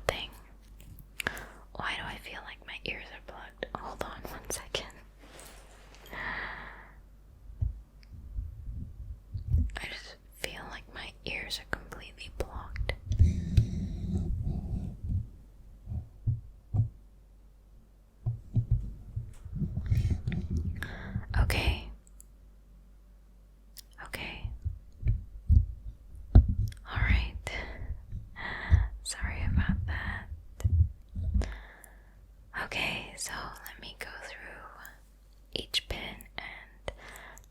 thing. Why do I feel like my ears are plugged? Hold on 1 second. I just feel like my ears are completely blocked. Okay. Okay. Alright. Sorry about that. Okay, so let me go through each pin and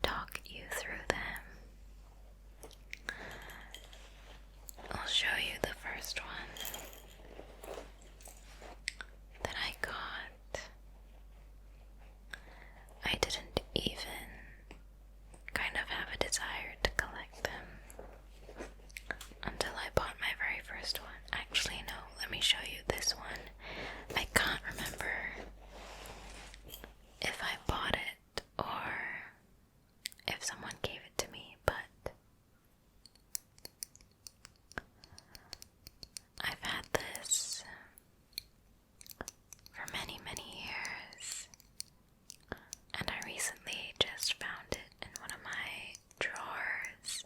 talk you through them. I'll show you the first one that I got. I didn't even kind of have a desire to collect them until I bought my very first one. Actually, no, let me show you this one. I can't remember if I bought it or if someone gave it to me, but I've had this for many, many years, and I recently just found it in one of my drawers.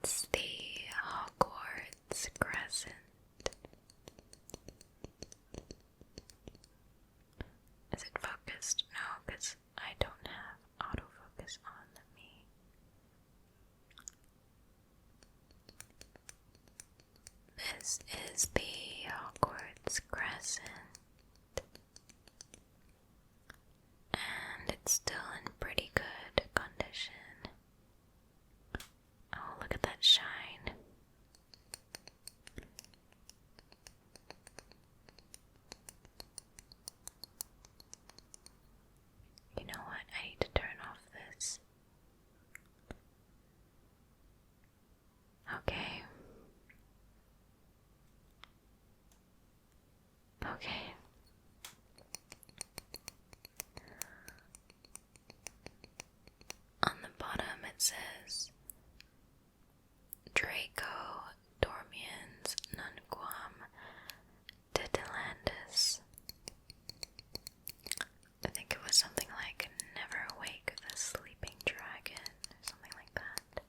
It's the Hogwarts Crescent. Is it focused? No, because I don't have autofocus on me. This is the Hogwarts Crescent, and it's still in pretty good condition. Oh, look at that shine. You know what? I need to turn off this. Okay. Okay. On the bottom it says Draco Dormiens Nunquam Titilandus. I think it was something like Never Awake the Sleeping Dragon, or something like that.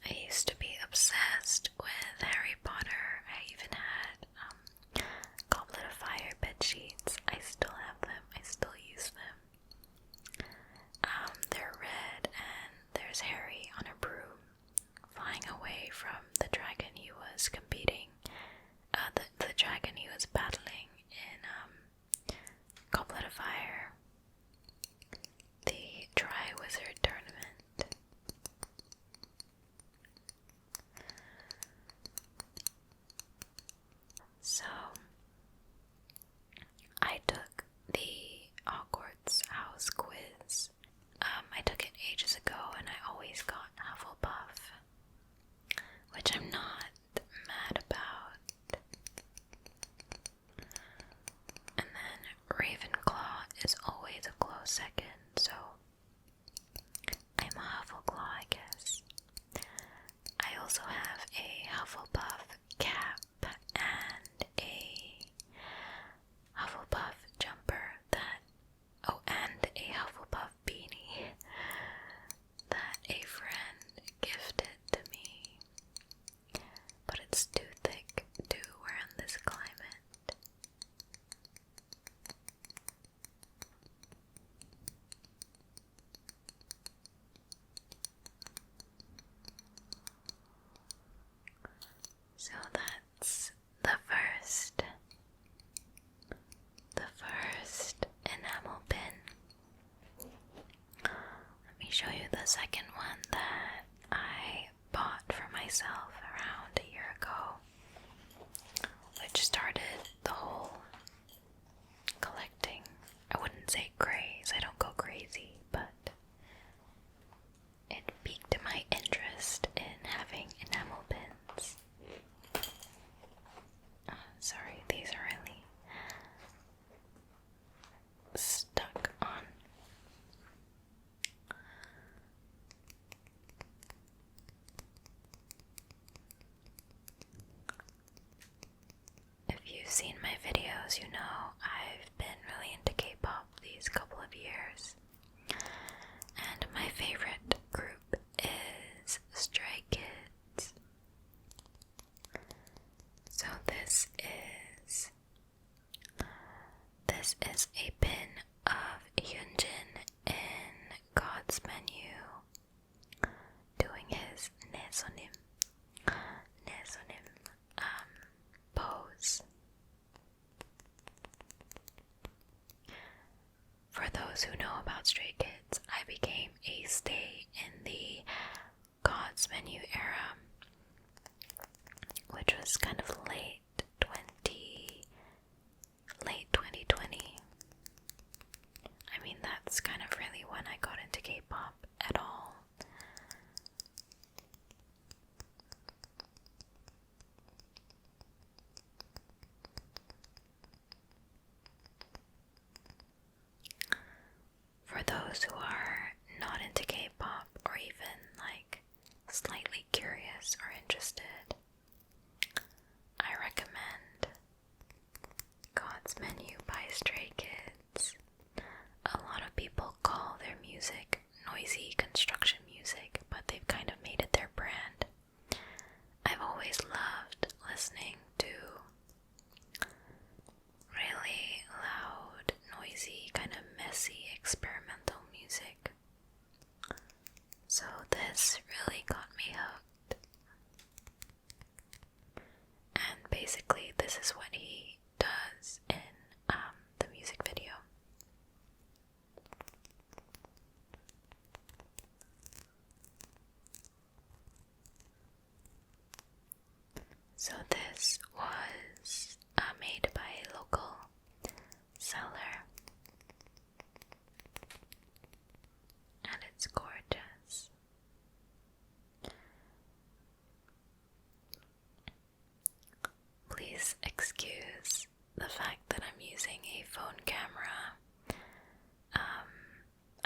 I used to be obsessed with Harry Potter. I even had Goblet of Fire bed sheets. I still have them. I still use them. They're red, and there's Harry on a broom flying away from the dragon he was competing, the dragon he was battling in Goblet of Fire, the Triwizard Tournament. So, I took the Hogwarts House quiz. I took it ages ago and I always got Hufflepuff, which I'm not mad about. And then Ravenclaw is always a close second, so I'm a Huffleclaw, I guess. I also have a Hufflepuff cap and a Hufflepuff jumper and a Hufflepuff beanie that a friend gifted to me, but it's too thick to wear in this climate. So that's the first enamel pin. Let me show you the second one that I bought for myself around a year ago, which started the whole collecting. I wouldn't say craze, I don't go crazy, but it piqued my interest in having enamel pins. Sorry, these are really stuck on. seen my videos, you know I've been really into K-pop these couple of years. And my favorite group is Stray Kids. So this is a pin of Yunjin in God's Menu doing his nesonim pose. For those who know about Stray Kids, I became a stay in the God's Menu era, which was kind of late 2020. I mean, that's kind of really when I got into K-pop at all. For those who are not into K-pop or even like slightly curious or interested, I recommend God's Menu by Stray Kids. A lot of people call their music noisy construction music, but they've kind of made it their brand. I've always loved listening to really loud, noisy, kind of messy, experimental music. So this really got me hooked. And basically this is what he does in the music video. So this was made by a local seller, and it's gorgeous. Please excuse the fact that I'm using a phone camera.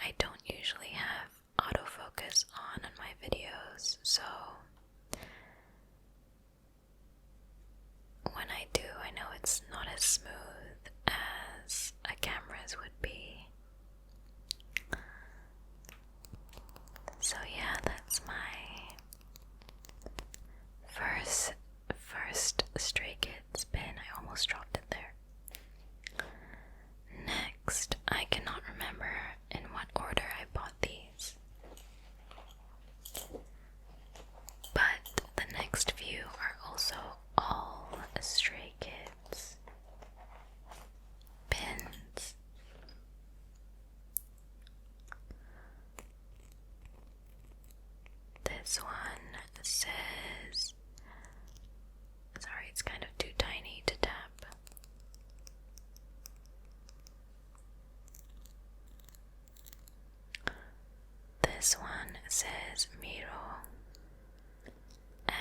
I don't usually have autofocus on my videos, so when I do, I know it's not as smooth as a camera's would be. So yeah, that's my first Stray Kids pin. I almost dropped it there. Next, I cannot remember in what order I bought these, but the next few are also all Stray Kids pins. This one says, sorry, it's kind of too tiny to tap. This one says Miroh, Miroh,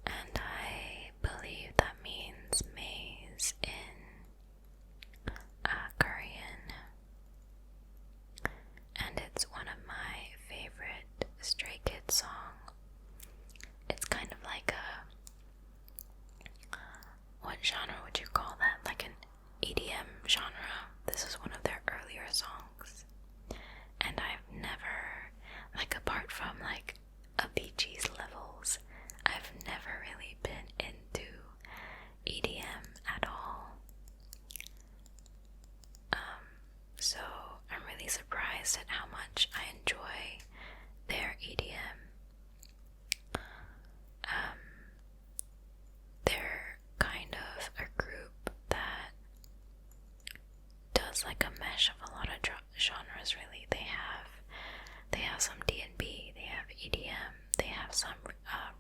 and I believe that means maze in Korean, and it's one of my favorite Stray Kids songs. It's kind of like what genre would you call that? Like an EDM genre. This is one of their earlier songs, and I've never, like apart from like Avicii's levels, I've never really been into EDM at all. So I'm really surprised at how much I enjoy their EDM. They're kind of a group that does like a mesh of a lot of genres, really. They have some D&B, they have EDM, they have some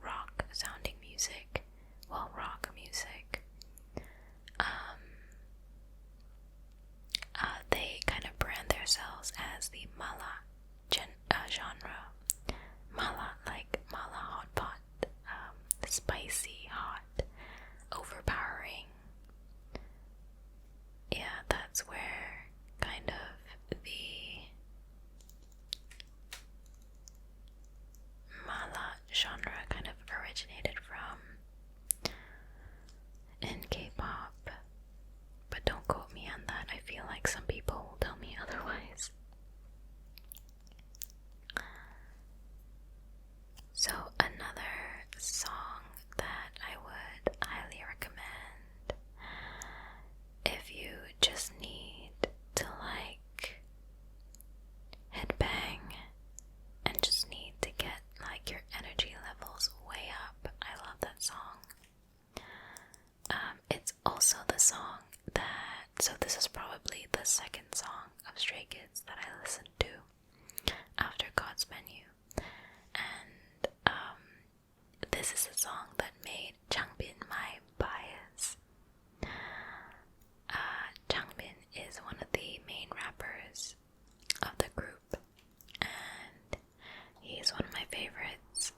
rock sounding music, well, rock music. They kind of brand themselves as the Mala genre. Mala, like Mala hot pot, spicy, hot, overpowering. Yeah, that's where kind of God's Menu. And this is the song that made Changbin my bias. Changbin is one of the main rappers of the group, and he's one of my favorites.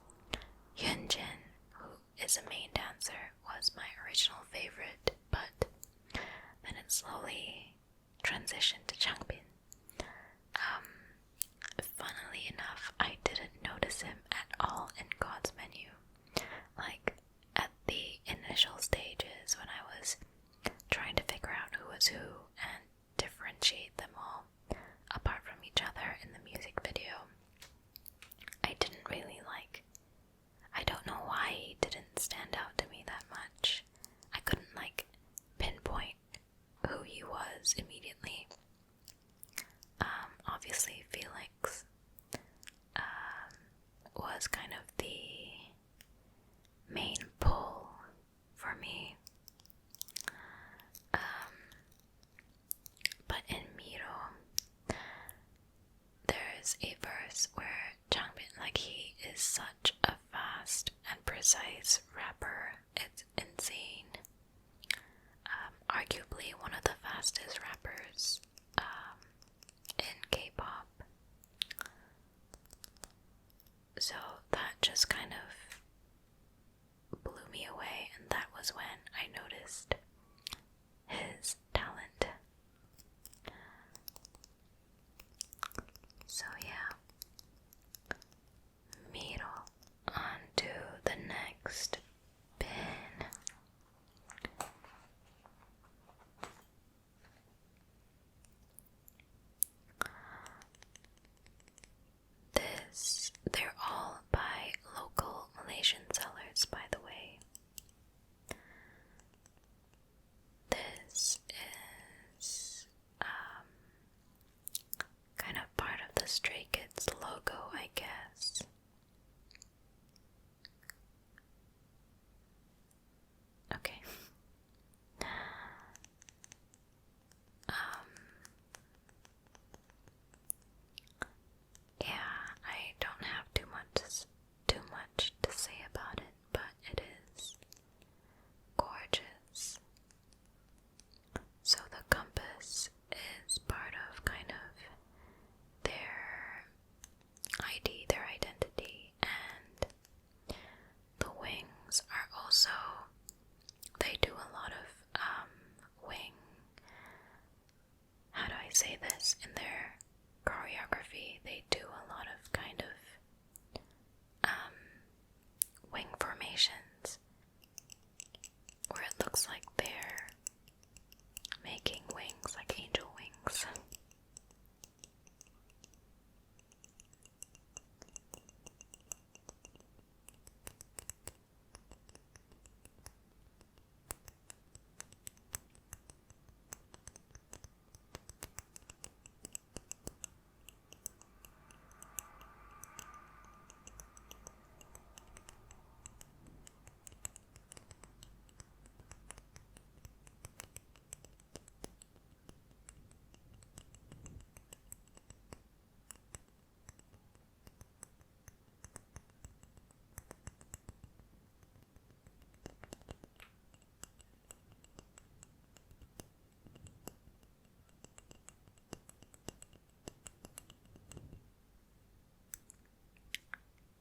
Yunjin, who is a main dancer, was my original favorite, but then it slowly transitioned to Changbin. Funnily enough, I didn't notice him at all in God's Menu. Like, at the initial stages when I was trying to figure out who was who and differentiate them all apart from each other in the music video, I didn't really I don't know why he didn't stand out to me that much. I couldn't pinpoint who he was immediately. Obviously Felix was kind of the main pull for me. But in Miroh, there's a verse where Changbin, he is such a fast and precise rapper, it's insane. Arguably one of the fastest rappers in K-pop. So that just kind of blew me away, and that was when I noticed his talent. So yeah, Miroh. On to the next pin. They're all by local Malaysian sellers, by the way. This is kind of part of the Stray Kids logo, I guess. Okay. Yeah, I don't have too much to say about it, but it is gorgeous. So the compass is part of kind of their ID, their identity, and the wings are also, they do a lot of wing, how do I say this, in their choreography, they do a lot of kind of wing formations where it looks like they're making wings, like angel wings.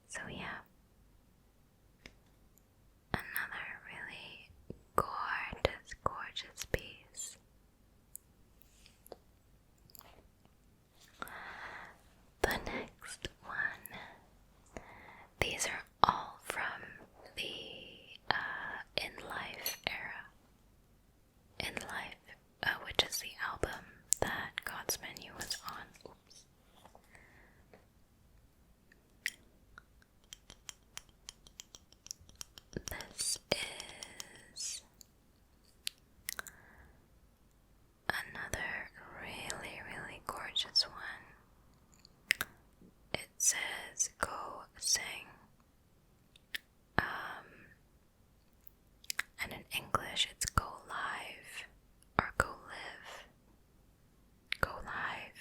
So yeah, another really gorgeous piece. The next one, these are all from the In Life era. In Life, which is the album that God's Menu was on. Oops. This is another really gorgeous one. It says go sing. And in English it's go live or go live. Go live.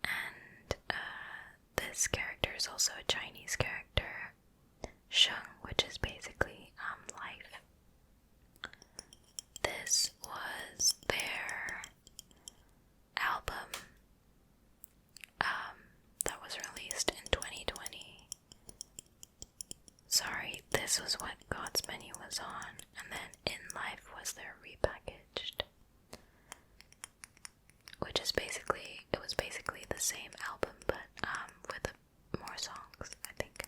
And was basically the same album, but with more songs, I think.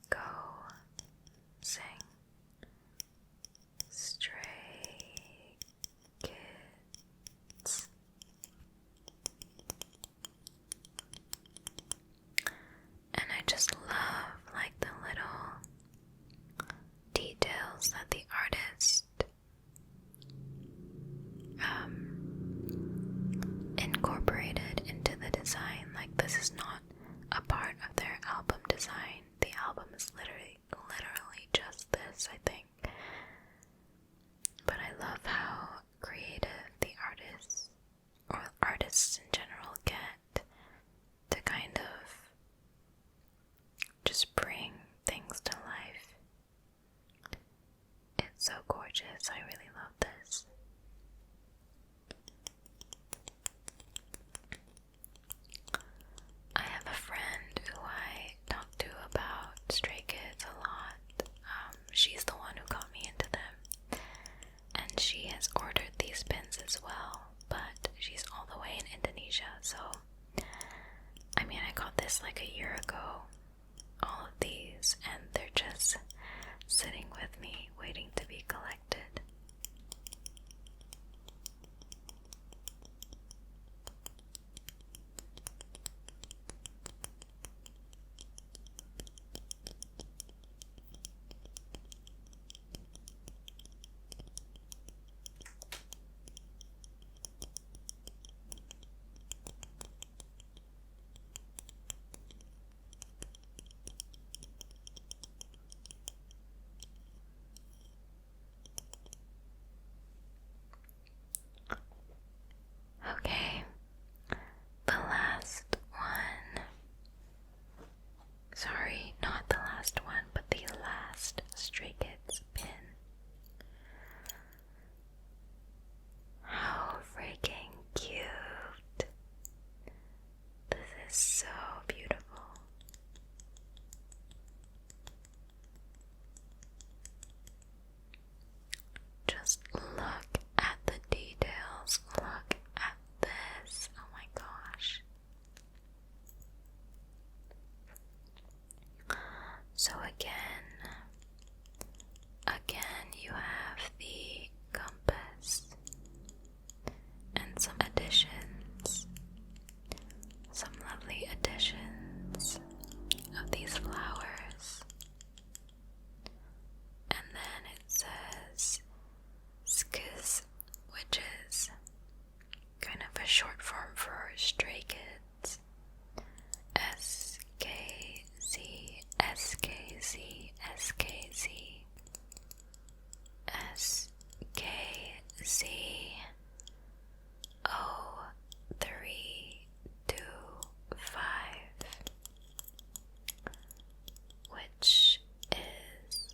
Go sing Stray Kids. And I just love like the little details that the artist incorporated into the design. Like, this is not a part of their album design. The album is literally just this, I think. But I love how creative the artists, or artists in general, get to kind of just bring things to life. It's so gorgeous. I really love this. I have a friend who I talk to about Stray Kids a lot. She's the one who got me into them, and she has ordered these pins as well, but she's all the way in Indonesia, so I mean, I got this like a year ago, all of these, and they're just sitting with me waiting to be collected. Okay, the last one. Sorry, not the last one, but the last Stray Kids pin. How freaking cute! This is so beautiful. Just look at the details. Look at this. Oh my gosh. So again, you have the compass and some additions, some lovely additions of these flowers. And then it says Skiz, which is kind of a short form for Stray Kids. SKZ, SKZ, SKZ, SKZ, 0325, which is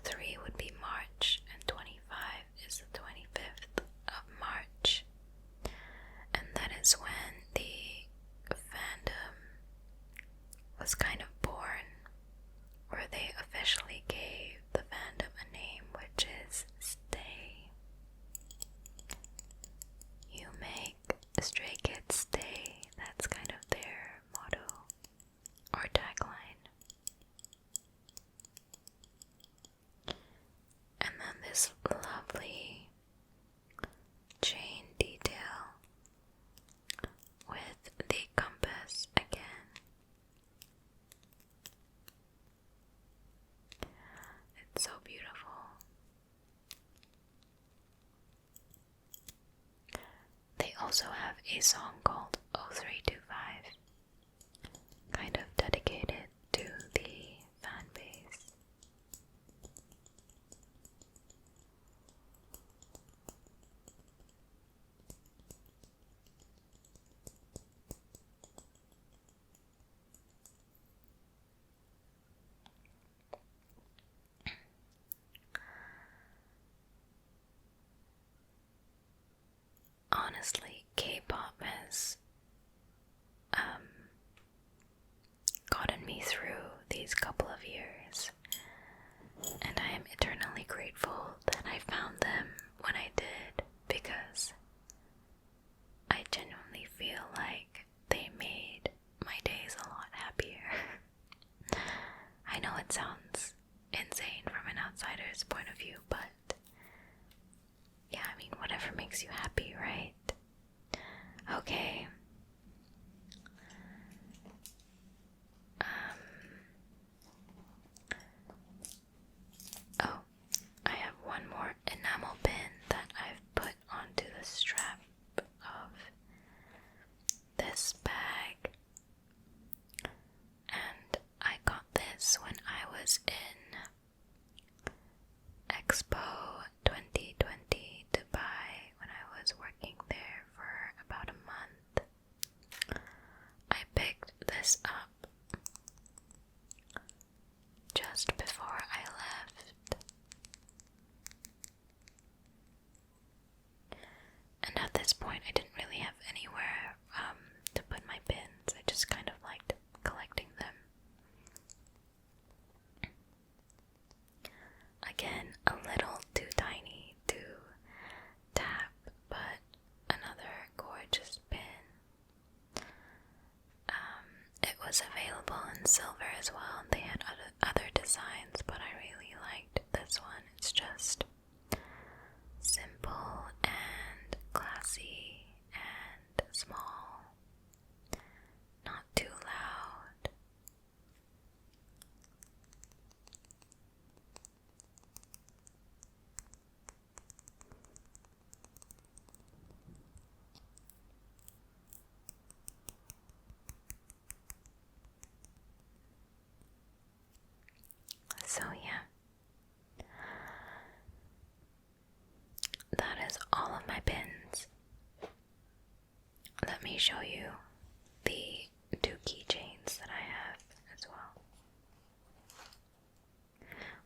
03 would be March, and 25 is the 25th of March. And that is when the fandom was kind of born, where they officially gave the fandom a name, which is Stay. You make Stray Kids stay. That's kind of their motto or tagline. And then this lovely chain detail with the compass again. It's so beautiful. They also have a song called 0325, kind of dedicated to the fan base. Honestly, K-pop has grateful that I found them when I did, because I genuinely feel like they made my days a lot happier. I know it sounds insane from an outsider's point of view, but yeah, I mean, whatever makes you happy, right? Okay. Oh, I have one more enamel pin that I've put onto the strap of this bag, and I got this when I was in Expo 2020 Dubai when I was working there for about a month. I picked this up just before I left, and at this point I didn't really have anywhere to put my pins. I just kind of liked collecting them. Again, a little too tiny to tap, but another gorgeous pin. It was available in silver as well, and they had other designs, but I really liked this one. It's just simple and classy and small, not too loud. So yeah, that is all of my pins. Let me show you the 2 keychains that I have as well.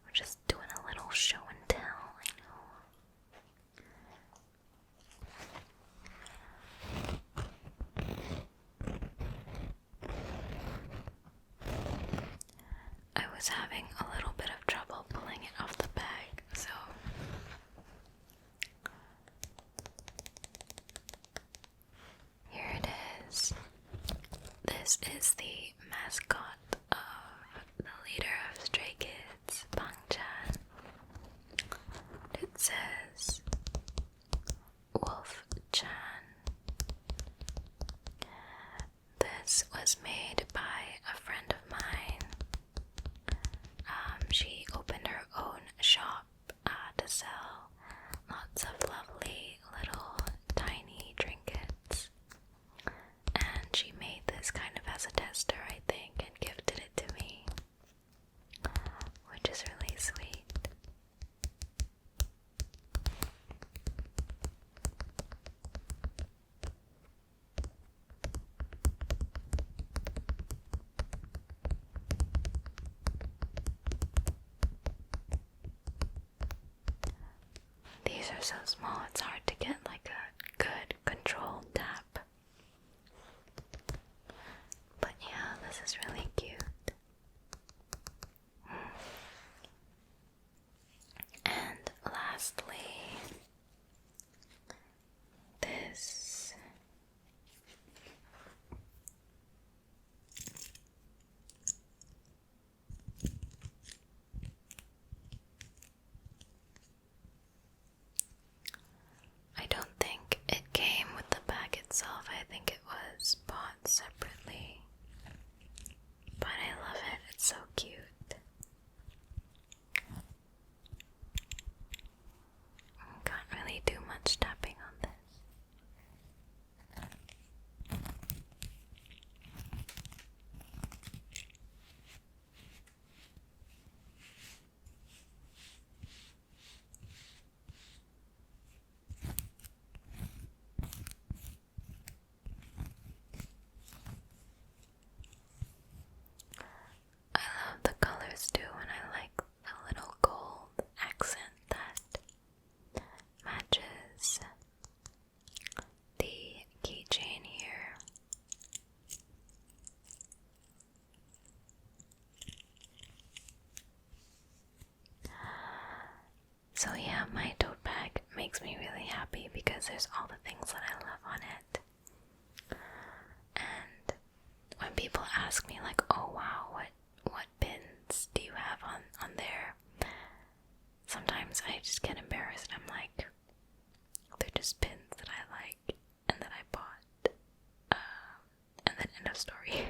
We're just doing a little show and tell, I know. I was having a little bit of trouble pulling it off the bag, so here it is. This is the mascot of the leader of Stray Kids, Bangchan. It says Wolf-chan. This was made by a friend of mine. She opened her own shop to sell lots of lovely little tiny trinkets, and she made this kind of as a tester, I think, and gifted it to me, which is really sweet. These are so small, it's hard to get like a good controlled tap. But yeah, this is really cute. And lastly, this. I don't think it came with the bag itself. I think it was bought separately. because there's all the things that I love on it. And when people ask me like, oh wow, what pins do you have on there? Sometimes I just get embarrassed. I'm like, they're just pins that I like and that I bought. And then end of story.